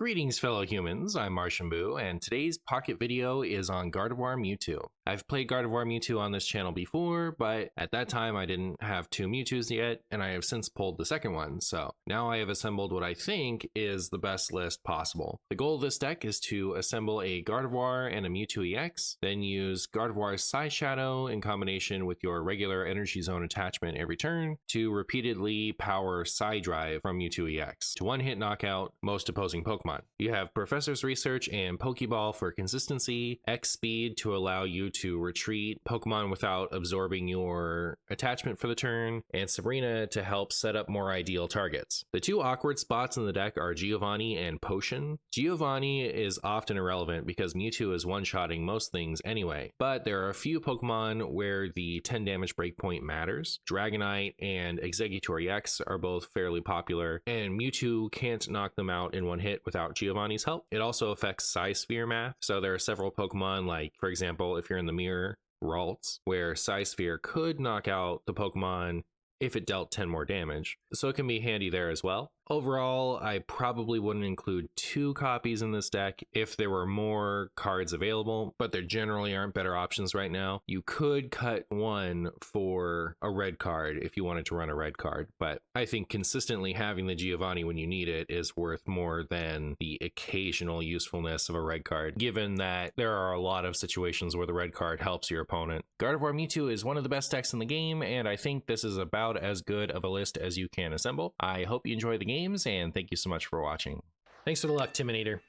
Greetings fellow humans, I'm MartianBuu, and today's pocket video is on Gardevoir Mewtwo. I've played Gardevoir Mewtwo on this channel before, but at that time I didn't have two Mewtwo's yet, and I have since pulled the second one, so now I have assembled what I think is the best list possible. The goal of this deck is to assemble a Gardevoir and a Mewtwo EX, then use Gardevoir's Side Shadow in combination with your regular Energy Zone attachment every turn to repeatedly power Side Drive from Mewtwo EX to one-hit knockout most opposing Pokemon. You have Professor's Research and Pokeball for consistency, X Speed to allow you to retreat Pokemon without absorbing your attachment for the turn, and Sabrina to help set up more ideal targets. The two awkward spots in the deck are Giovanni and Potion. Giovanni is often irrelevant because Mewtwo is one-shotting most things anyway, but there are a few Pokemon where the 10 damage breakpoint matters. Dragonite and Exeggutor EX are both fairly popular, and Mewtwo can't knock them out in one hit without Giovanni's help. It also affects Psy Sphere math, so there are several Pokemon, like for example if you're in the mirror, Ralts, where Psy Sphere could knock out the Pokemon if it dealt 10 more damage, so it can be handy there as well. Overall, I probably wouldn't include two copies in this deck if there were more cards available, but there generally aren't better options right now. You could cut one for a red card if you wanted to run a red card, but I think consistently having the Giovanni when you need it is worth more than the occasional usefulness of a red card, given that there are a lot of situations where the red card helps your opponent. Gardevoir Mewtwo is one of the best decks in the game, and I think this is about as good of a list as you can assemble. I hope you enjoy the games, and thank you so much for watching. Thanks for the luck, Timinator.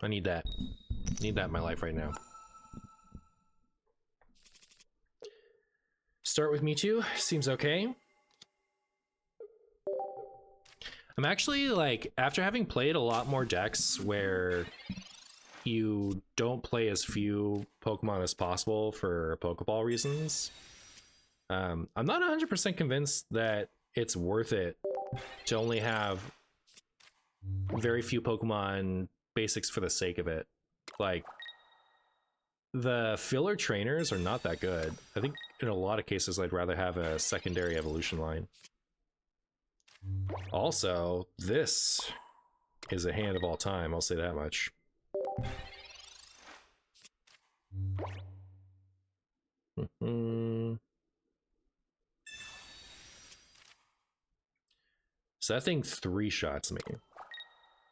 I need that. Need that in my life right now. Start with Mewtwo. Seems okay. I'm actually, like, after having played a lot more decks where you don't play as few Pokemon as possible for Pokeball reasons, I'm not 100% convinced that it's worth it to only have very few Pokemon basics for the sake of it. Like, the filler trainers are not that good. I think in a lot of cases I'd rather have a secondary evolution line. Also, this is a hand of all time, I'll say that much. So that thing 3-shots me.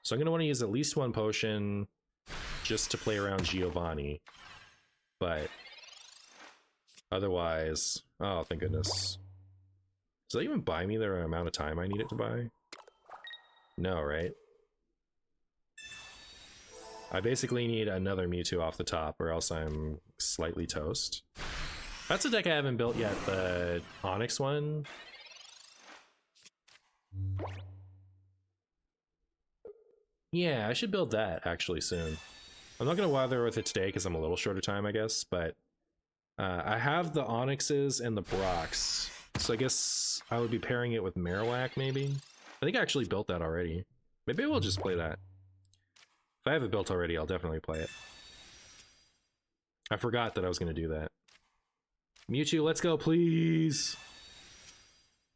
So I'm going to want to use at least one potion just to play around Giovanni. But otherwise, oh, thank goodness. Does that even buy me the amount of time I need it to buy? No, right? I basically need another Mewtwo off the top or else I'm slightly toast. That's a deck I haven't built yet, the Onyx one. Yeah, I should build that actually soon. I'm not gonna bother with it today because I'm a little short of time, I guess, but I have the Onyxes and the Brocks, so I guess I would be pairing it with Marowak maybe. I think I actually built that already. Maybe we'll just play that. If I have it built already, I'll definitely play it. I forgot that I was gonna do that. Mewtwo, let's go, please.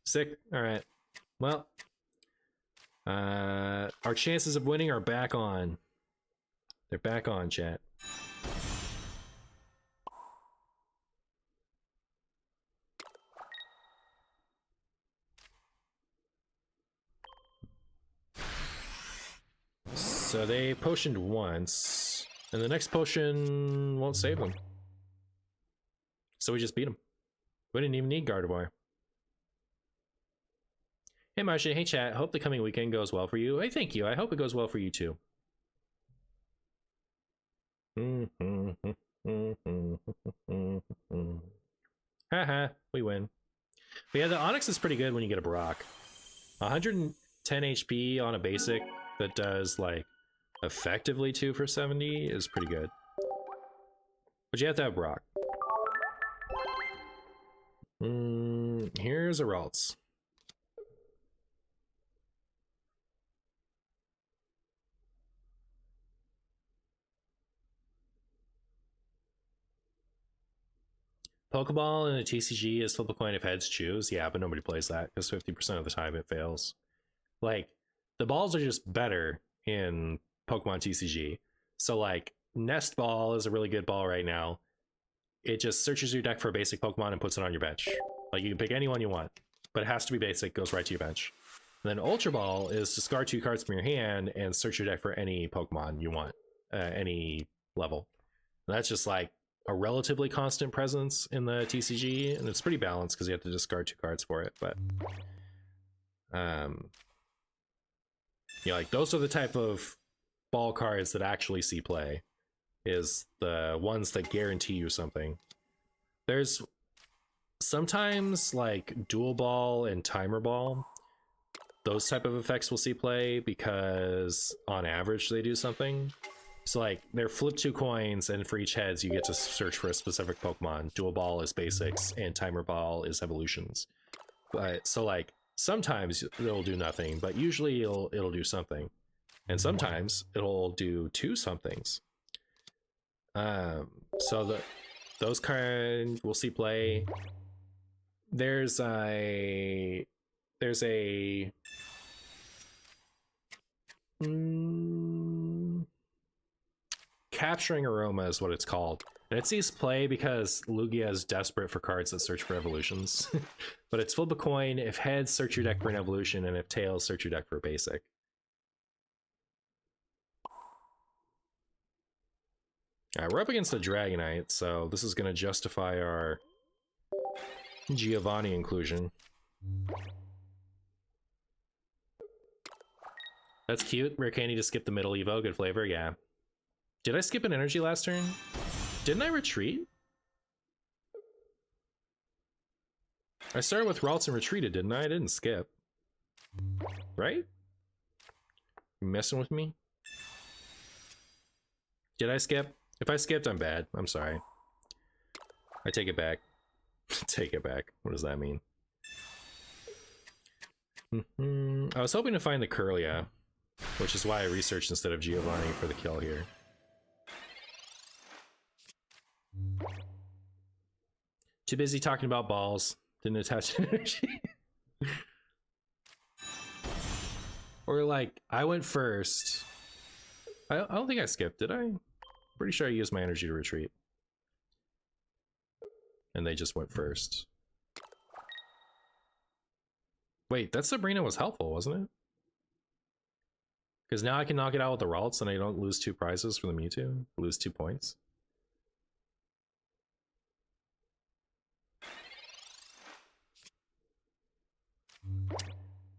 Sick. All right. Well, our chances of winning are back on. They're back on, chat. So they potioned once, and the next potion won't save them. So we just beat them. We didn't even need Gardevoir. Hey Martian, hey chat, hope the coming weekend goes well for you. Hey, thank you, I hope it goes well for you too. Haha, we win. But yeah, the Onyx is pretty good when you get a Brock. 110 HP on a basic that does like effectively 2 for 70 is pretty good. But you have to have Brock. Here's a Ralts. Pokeball in a TCG is flip a coin if heads choose. Yeah, but nobody plays that because 50% of the time it fails. Like, the balls are just better in Pokemon TCG. So like Nest Ball is a really good ball right now. It just searches your deck for a basic Pokemon and puts it on your bench. Like you can pick any one you want, but it has to be basic, goes right to your bench. And then Ultra Ball is discard 2 cards from your hand and search your deck for any Pokemon you want, any level. And that's just like a relatively constant presence in the TCG, and it's pretty balanced because you have to discard 2 cards for it. But yeah, like those are the type of ball cards that actually see play, is the ones that guarantee you something. There's sometimes like Dual Ball and Timer Ball, those type of effects will see play because on average they do something. So like they're flip 2 coins, and for each heads you get to search for a specific Pokemon. Dual Ball is basics and Timer Ball is evolutions. But so like sometimes it'll do nothing, but usually it'll do something. And sometimes it'll do 2 somethings. So those kind will see play. There's a Capturing Aroma is what it's called, and it sees play because Lugia is desperate for cards that search for evolutions. But it's flip a coin. If heads, search your deck for an evolution, and if tails, search your deck for a basic. Alright, we're up against a Dragonite, so this is going to justify our Giovanni inclusion. That's cute. Rare Candy to skip the middle Evo. Good flavor, yeah. Did I skip an energy last turn? Didn't I retreat? I started with Ralts and retreated, didn't I? I didn't skip. Right? You messing with me? Did I skip? If I skipped, I'm bad. I'm sorry. I take it back. Take it back. What does that mean? I was hoping to find the Curlia, which is why I researched instead of Giovanni for the kill here. Too busy talking about balls. Didn't attach energy. Or like, I went first. I don't think I skipped, did I? Pretty sure I used my energy to retreat. And they just went first. Wait, that Sabrina was helpful, wasn't it? Because now I can knock it out with the Ralts and I don't lose 2 prizes for the Mewtwo. Lose 2 points.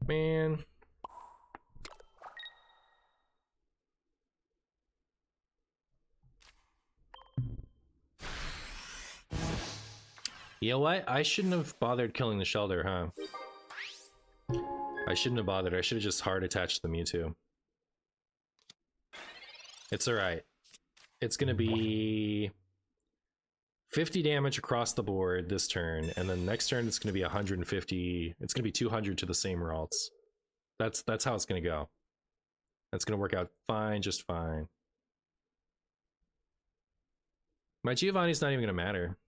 Man. You know what? I shouldn't have bothered killing the Shelter, huh? I shouldn't have bothered. I should have just hard attached the Mewtwo. It's alright. It's gonna be 50 damage across the board this turn, and then next turn it's gonna be 150. It's gonna be 200 to the same Ralts. That's how it's gonna go. That's gonna work out fine, just fine. My Giovanni's not even gonna matter,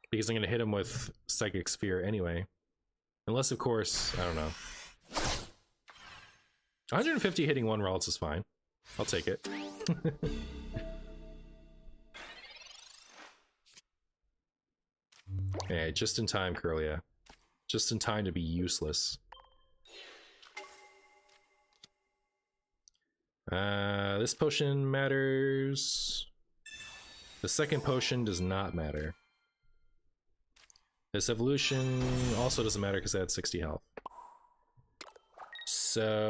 because I'm gonna hit him with Psychic Sphere anyway. Unless, of course, I don't know. 150 hitting 1 Ralts is fine. I'll take it. Okay, just in time, Curlia. Just in time to be useless. This potion matters. The second potion does not matter. This evolution also doesn't matter because I had 60 health. So...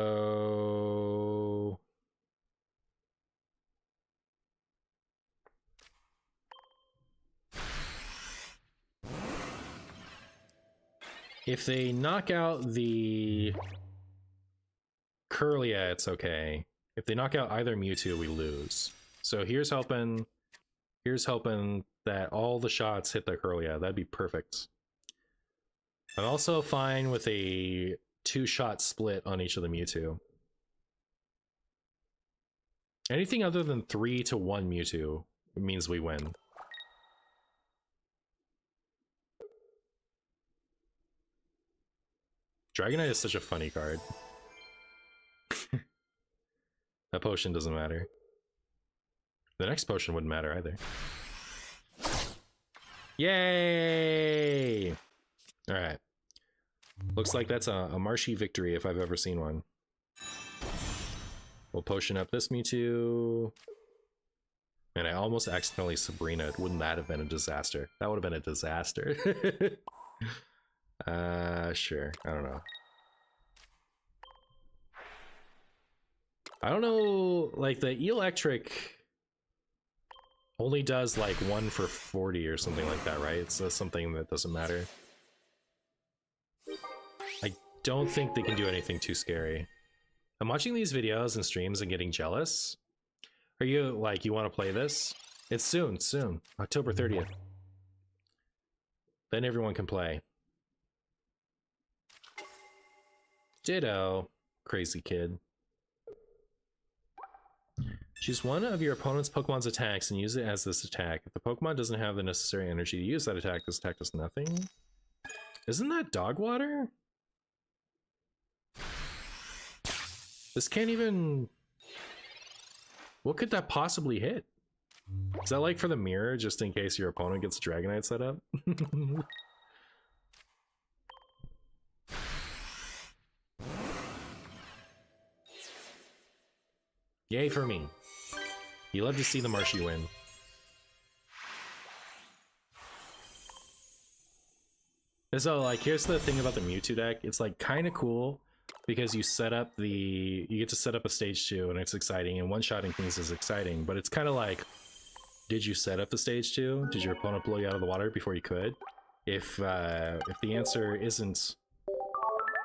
if they knock out the Curlia, it's okay. If they knock out either Mewtwo, we lose. So here's hoping that all the shots hit the Curlia. That'd be perfect. I'm also fine with a 2-shot split on each of the Mewtwo. Anything other than 3 to 1 Mewtwo means we win. Dragonite is such a funny card. That potion doesn't matter. The next potion wouldn't matter either. Yay! Alright. Looks like that's a marshy victory if I've ever seen one. We'll potion up this Mewtwo. And I almost accidentally Sabrina'd. Wouldn't that have been a disaster? That would have been a disaster. Sure. I don't know. I don't know, like the electric only does like 1 for 40 or something like that, right? It's something that doesn't matter. I don't think they can do anything too scary. I'm watching these videos and streams and getting jealous. Are you like, you want to play this? It's soon, October 30th. Then everyone can play. Ditto, crazy kid. Choose one of your opponent's Pokemon's attacks and use it as this attack. If the Pokemon doesn't have the necessary energy to use that attack, this attack does nothing. Isn't that dog water? This can't even... What could that possibly hit? Is that like for the mirror, just in case your opponent gets Dragonite set up? Yay for me. You love to see the Marshy win. And so, like, here's the thing about the Mewtwo deck. It's, like, kind of cool because you set up the... You get to set up a stage 2 and it's exciting, and one-shotting things is exciting, but it's kind of like, did you set up the stage 2? Did your opponent blow you out of the water before you could? If the answer isn't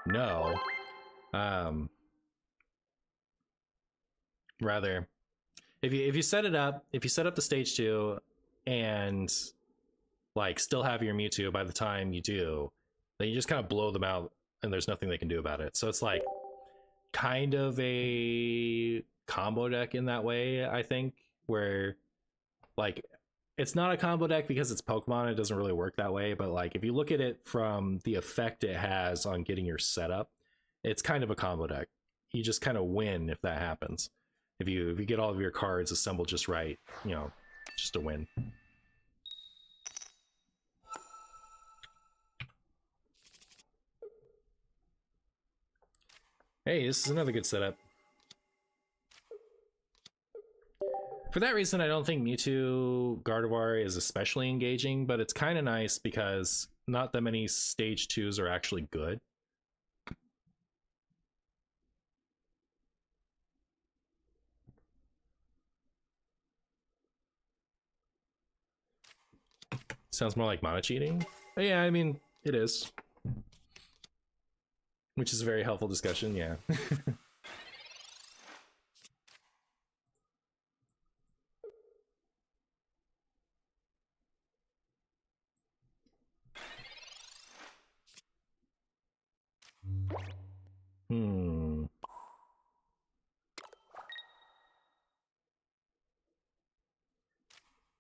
no, rather, if you set it up, if you set up the stage 2 and like still have your Mewtwo by the time you do, then you just kind of blow them out and there's nothing they can do about it. So it's like kind of a combo deck in that way, I think, where like it's not a combo deck because it's Pokemon, it doesn't really work that way, but like if you look at it from the effect it has on getting your setup, it's kind of a combo deck. You just kind of win if that happens. If you get all of your cards assembled just right, you know, just a win. Hey, this is another good setup. For that reason, I don't think Mewtwo Gardevoir is especially engaging, but it's kind of nice because not that many stage 2s are actually good. Sounds more like mana cheating. But yeah, I mean, it is. Which is a very helpful discussion, yeah.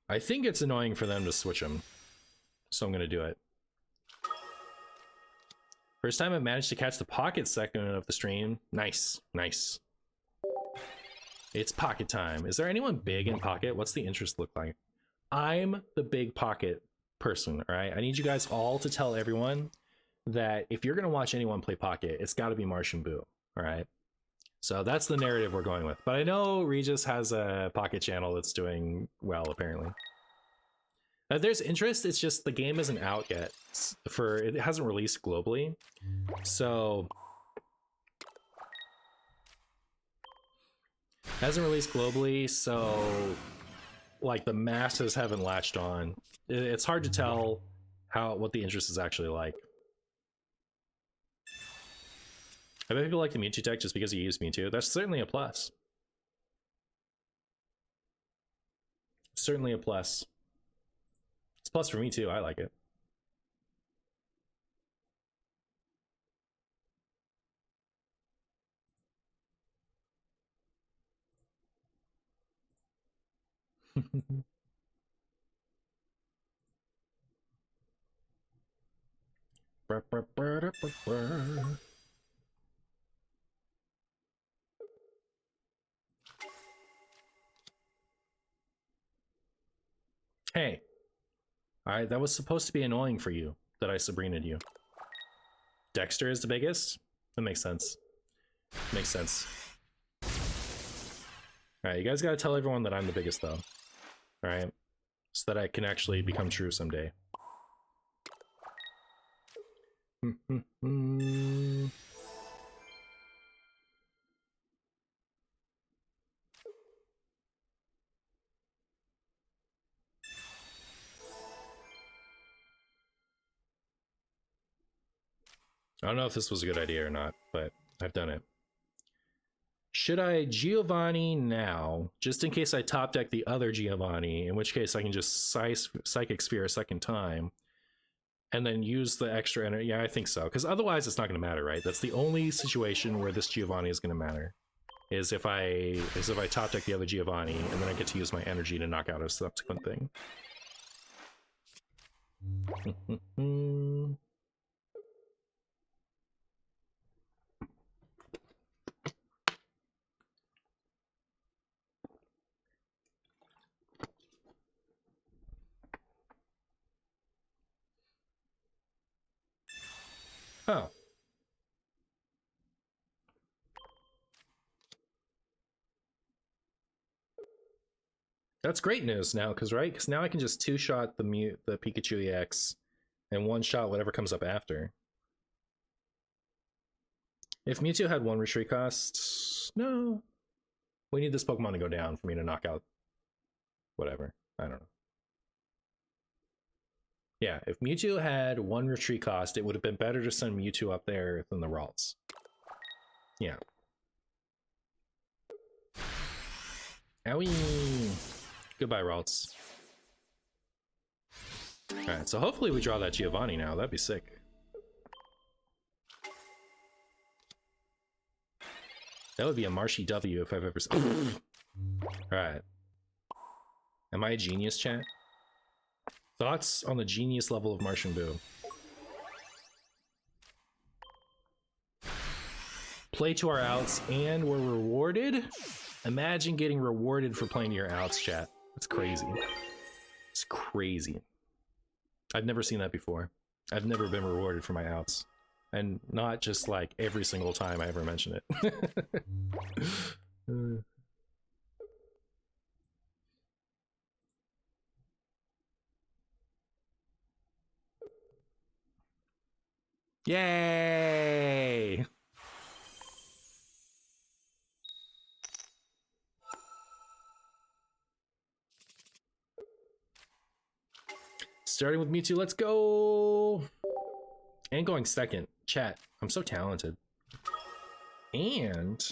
I think it's annoying for them to switch them, so I'm gonna do it. First time I managed to catch the pocket segment of the stream. Nice, nice. It's pocket time. Is there anyone big in pocket? What's the interest look like? I'm the big pocket person, all right? I need you guys all to tell everyone that if you're gonna watch anyone play pocket, it's gotta be MartianBuu, all right? So that's the narrative we're going with. But I know Regis has a pocket channel that's doing well, apparently. There's interest, it's just the game isn't out yet. It hasn't released globally. So... hasn't released globally, so... like, the masses haven't latched on. It's hard to tell what the interest is actually like. I bet people like the Mewtwo deck just because you use Mewtwo. That's certainly a plus. Certainly a plus. It's a plus for me too, I like it. Hey. Alright, that was supposed to be annoying for you that I Sabrina'd you. Dexter is the biggest? That makes sense. Makes sense. Alright, you guys gotta tell everyone that I'm the biggest though. Alright? So that I can actually become true someday. I don't know if this was a good idea or not, but I've done it. Should I Giovanni now, just in case I top deck the other Giovanni, in which case I can just Psychic Sphere a second time, and then use the extra energy? Yeah, I think so, because otherwise it's not going to matter, right? That's the only situation where this Giovanni is going to matter, is if I top deck the other Giovanni, and then I get to use my energy to knock out a subsequent thing. Oh. That's great news now, because right? Because now I can just two-shot the Pikachu EX and one-shot whatever comes up after. If Mewtwo had one retreat cost, no. We need this Pokemon to go down for me to knock out whatever. I don't know. Yeah, if Mewtwo had one retreat cost, it would have been better to send Mewtwo up there than the Ralts. Yeah. Owie! Goodbye, Ralts. Alright, so hopefully we draw that Giovanni now. That'd be sick. That would be a Marshy W if I've ever seen. Alright. Am I a genius, chat? Thoughts on the genius level of MartianBuu? Play to our outs and we're rewarded? Imagine getting rewarded for playing to your outs, chat. That's crazy. It's crazy. I've never seen that before. I've never been rewarded for my outs. And not just like every single time I ever mention it. Yay! Starting with Mewtwo, let's go! And going second. Chat, I'm so talented. And...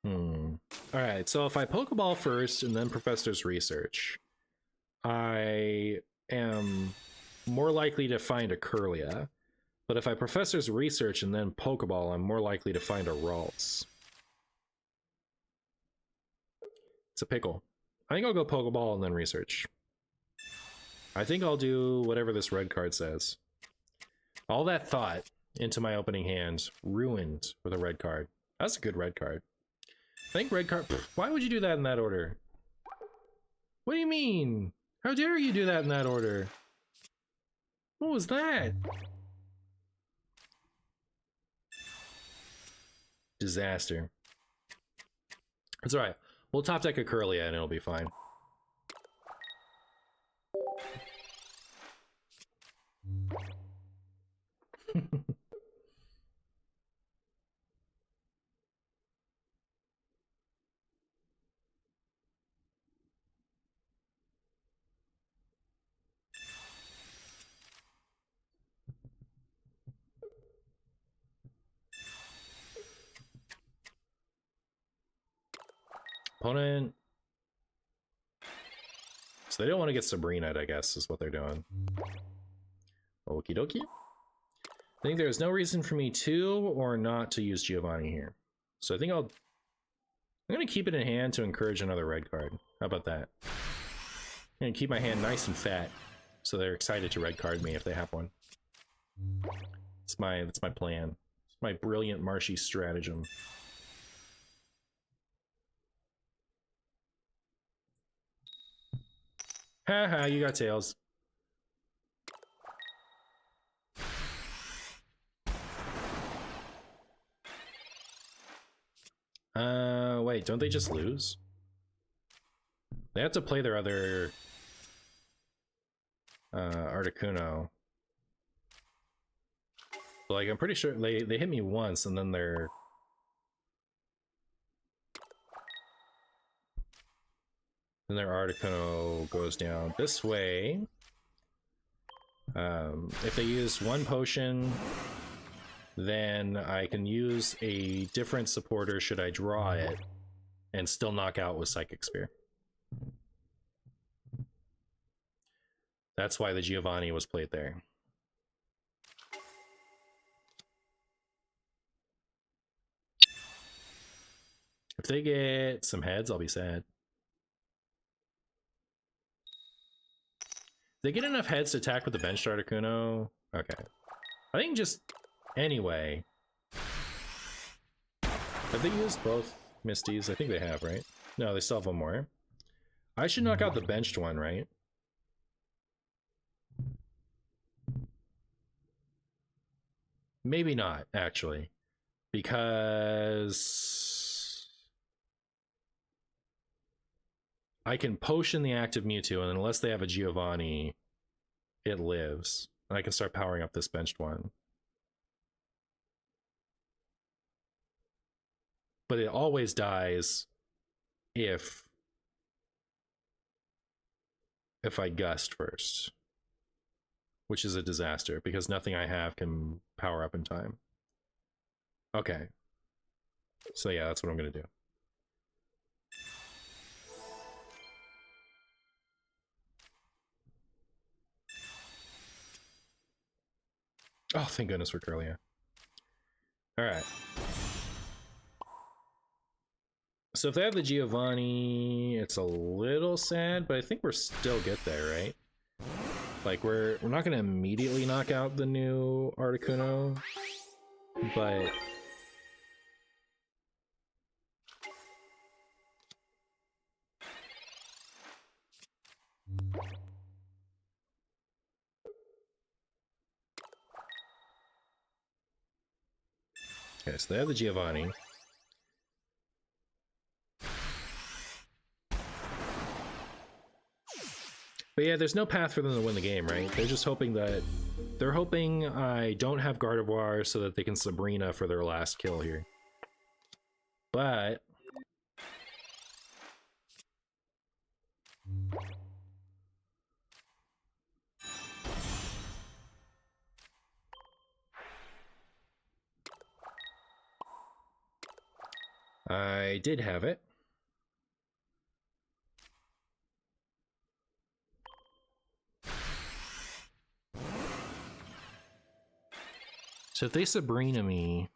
Alright, so if I Pokeball first and then Professor's Research, I am more likely to find a Kirlia. But if I Professor's Research and then Pokeball, I'm more likely to find a Ralts. It's a pickle. I think I'll go Pokeball and then Research. I think I'll do whatever this red card says. All that thought into my opening hand ruined with a red card. That's a good red card. I think red card... Why would you do that in that order? What do you mean? How dare you do that in that order? What was that? Disaster. It's alright. We'll top deck a Kirlia and it'll be fine. Opponent. So they don't want to get Sabrina, I guess, is what they're doing. Okie dokie. I think there's no reason for me to or not to use Giovanni here. So I think I'm going to keep it in hand to encourage another red card. How about that? I'm going to keep my hand nice and fat so they're excited to red card me if they have one. That's my plan. It's my brilliant Marshy stratagem. Haha, you got tails. Wait, don't they just lose? They have to play their other Articuno. Like, I'm pretty sure they hit me once and then their Articuno goes down this way. If they use one potion, then I can use a different supporter should I draw it and still knock out with Psychic Spear. That's why the Giovanni was played there. If they get some heads, I'll be sad. If they get enough heads to attack with the benched Articuno, okay. I think just anyway. Have they used both Misties? I think they have, right? No, they still have one more. I should knock out the benched one, right? Maybe not, actually. Because I can potion the active Mewtwo, and unless they have a Giovanni, it lives. And I can start powering up this benched one. But it always dies if I gust first. Which is a disaster, because nothing I have can power up in time. Okay. So yeah, that's what I'm gonna do. Oh, thank goodness for Curlia. Alright. So if they have the Giovanni, it's a little sad, but I think we're still get there, right? Like, we're not gonna immediately knock out the new Articuno, but okay, so they have the Giovanni. But yeah, there's no path for them to win the game, right? They're just hoping that... They're hoping I don't have Gardevoir so that they can Sabrina for their last kill here. But... I did have it. So if they Sabrina me...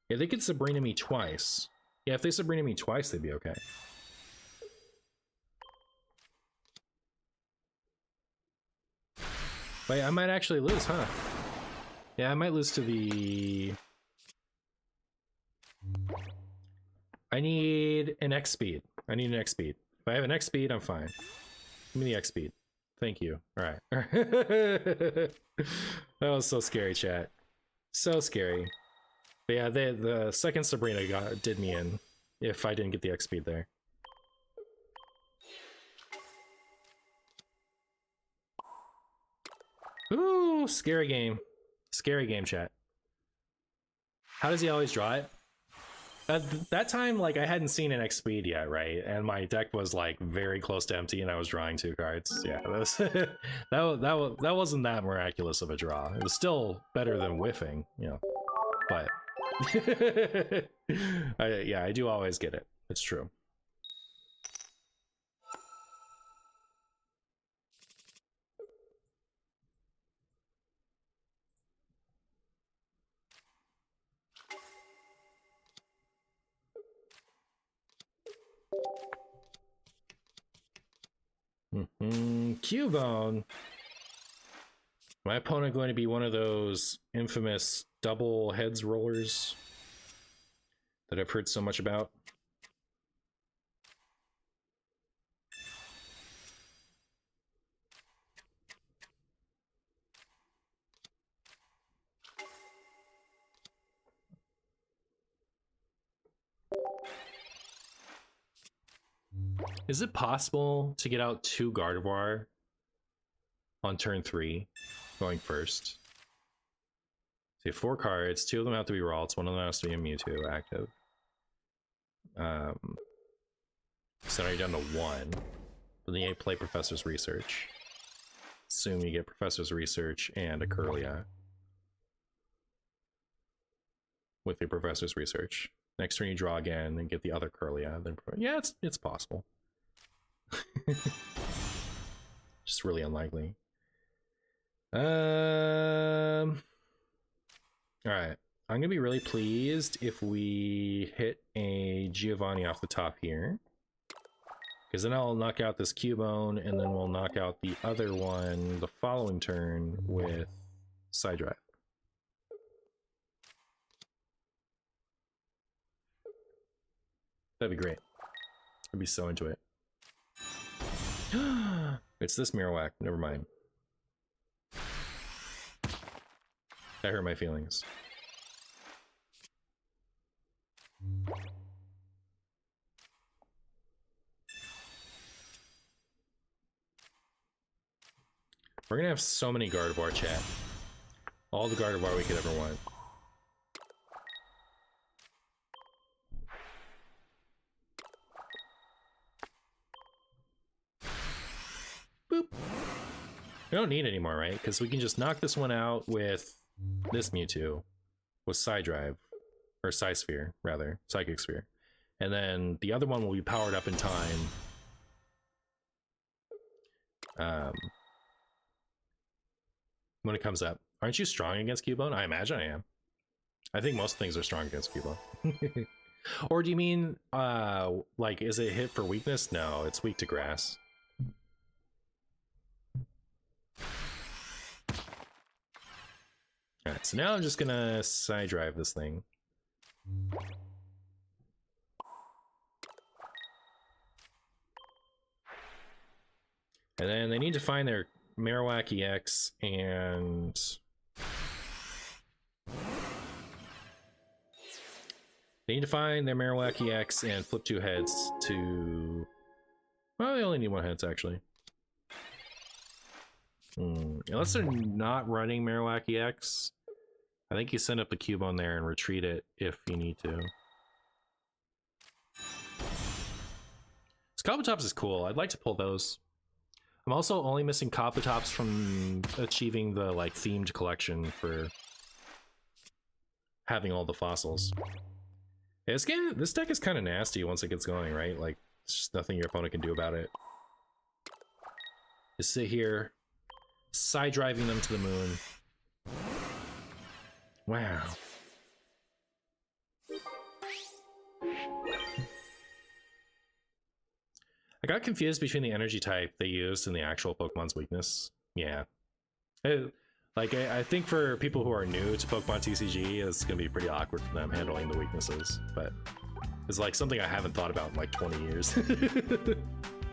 Yeah, they could Sabrina me twice. Yeah, if they Sabrina me twice, they'd be okay. Wait, I might actually lose, huh? Yeah, I might lose to the... I need an X speed. I need an X speed. If I have an X speed, I'm fine. Give me the X speed. Thank you. Alright. That was so scary, chat. So scary. But yeah, the second Sabrina did me in if I didn't get the X speed there. Ooh, scary game. Scary game, chat. How does he always draw it? That time, like, I hadn't seen an X speed yet, right? And my deck was like very close to empty, and I was drawing 2 cards. Yeah, that was that wasn't that miraculous of a draw. It was still better than whiffing, you know. But yeah, I do always get it. It's true. Cubone. My opponent going to be one of those infamous double heads rollers that I've heard so much about? Is it possible to get out 2 Gardevoir on turn 3, going first? So you have 4 cards, 2 of them have to be Ralts, 1 of them has to be a Mewtwo active. So now you're down to 1. But then you play Professor's Research. Assume you get Professor's Research and a Curlia with your Professor's Research. Next turn you draw again and get the other Curlia. Then yeah, it's possible. Just really unlikely. Alright. I'm gonna be really pleased if we hit a Giovanni off the top here. Because then I'll knock out this Cubone, and then we'll knock out the other one the following turn with Side Drive. That'd be great. I'd be so into it. It's this Marowak. Never mind. That hurt my feelings. We're gonna have so many Gardevoir, chat. All the Gardevoir we could ever want. Boop. We don't need any more, right? Because we can just knock this one out with this Mewtwo with Side Drive, or Psysphere, rather, Psychic Sphere. And then the other one will be powered up in time. When it comes up. Aren't you strong against Cubone? I imagine I am. I think most things are strong against Cubone. Or do you mean, like, is it hit for weakness? No, it's weak to grass. Alright, so now I'm just gonna Side Drive this thing. And then they need to find their Marowak EX and they need to find their Marowak EX and flip 2 heads to... Well, they only need 1 heads, actually. Unless they're not running Marowak EX, I think you send up the Cubone there and retreat it if you need to. Kabutops is cool. I'd like to pull those. I'm also only missing Kabutops from achieving the like themed collection for having all the fossils. Yeah, this deck is kind of nasty once it gets going, right? Like, there's just nothing your opponent can do about it. Just sit here, side driving them to the moon. Wow. I got confused between the energy type they used and the actual Pokemon's weakness. Yeah. I think for people who are new to Pokemon TCG, it's going to be pretty awkward for them handling the weaknesses, but it's like something I haven't thought about in like 20 years.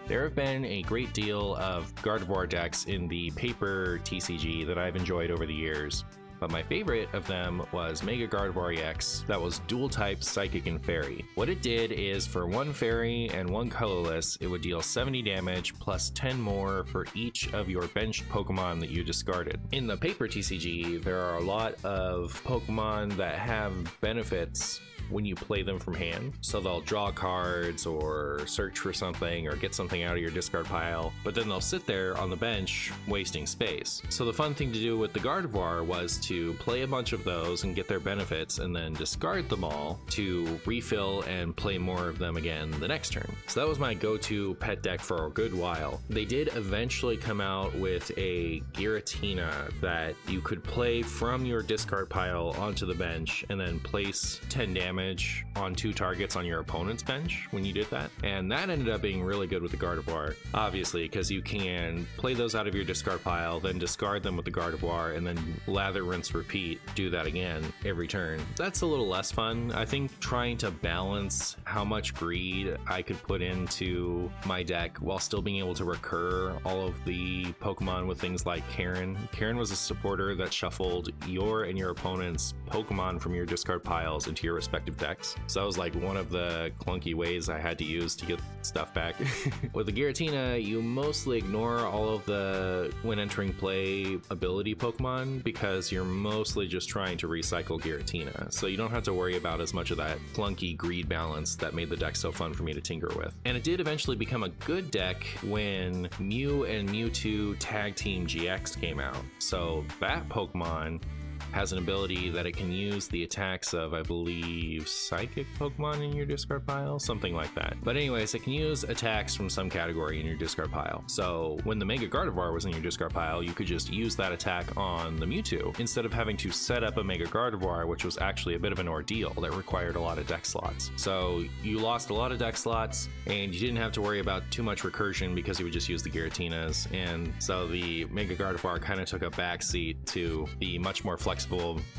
There have been a great deal of Gardevoir decks in the paper TCG that I've enjoyed over the years, but my favorite of them was Mega Gardevoir EX that was dual type Psychic and Fairy. What it did is for 1 Fairy and 1 colorless, it would deal 70 damage plus 10 more for each of your benched Pokemon that you discarded. In the paper TCG, there are a lot of Pokemon that have benefits when you play them from hand. So they'll draw cards or search for something or get something out of your discard pile, but then they'll sit there on the bench wasting space. So the fun thing to do with the Gardevoir was to play a bunch of those and get their benefits and then discard them all to refill and play more of them again the next turn. So that was my go-to pet deck for a good while. They did eventually come out with a Giratina that you could play from your discard pile onto the bench and then place 10 damage damage on 2 targets on your opponent's bench when you did that. And that ended up being really good with the Gardevoir, obviously, because you can play those out of your discard pile, then discard them with the Gardevoir, and then lather, rinse, repeat, do that again every turn. That's a little less fun. I think trying to balance how much greed I could put into my deck while still being able to recur all of the Pokemon with things like Karen. Karen was a supporter that shuffled your and your opponent's Pokemon from your discard piles into your respective decks. So that was like one of the clunky ways I had to use to get stuff back. With the Giratina, you mostly ignore all of the when entering play ability Pokemon because you're mostly just trying to recycle Giratina. So you don't have to worry about as much of that clunky greed balance that made the deck so fun for me to tinker with. And it did eventually become a good deck when Mew and Mewtwo Tag Team GX came out. So that Pokemon has an ability that it can use the attacks of, I believe, psychic Pokemon in your discard pile, something like that. But anyways, it can use attacks from some category in your discard pile. So when the Mega Gardevoir was in your discard pile, you could just use that attack on the Mewtwo instead of having to set up a Mega Gardevoir, which was actually a bit of an ordeal that required a lot of deck slots. So you lost a lot of deck slots and you didn't have to worry about too much recursion because you would just use the Giratinas. And so the Mega Gardevoir kind of took a backseat to the much more flexible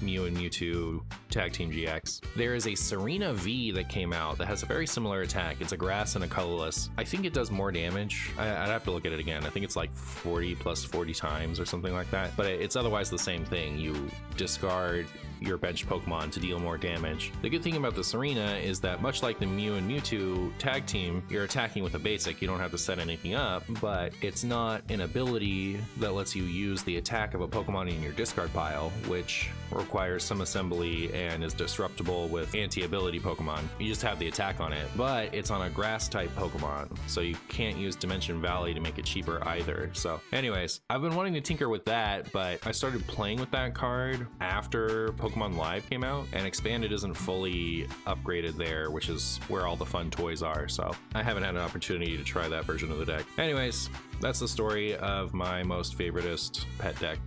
Mew and Mewtwo Tag Team GX. There is a Serena V that came out that has a very similar attack. It's a grass and a colorless. I think it does more damage. I'd have to look at it again. I think it's like 40 plus 40 times or something like that, but it's otherwise the same thing. You discard your bench Pokemon to deal more damage. The good thing about the Serena is that much like the Mew and Mewtwo tag team, you're attacking with a basic. You don't have to set anything up, but it's not an ability that lets you use the attack of a Pokemon in your discard pile, which requires some assembly and is disruptible with anti-ability Pokemon. You just have the attack on it, but it's on a grass type Pokemon, so you can't use Dimension Valley to make it cheaper either. So anyways, I've been wanting to tinker with that, but I started playing with that card after Pokemon Live came out, and Expanded isn't fully upgraded there, which is where all the fun toys are, so I haven't had an opportunity to try that version of the deck. Anyways, that's the story of my most favoritist pet deck.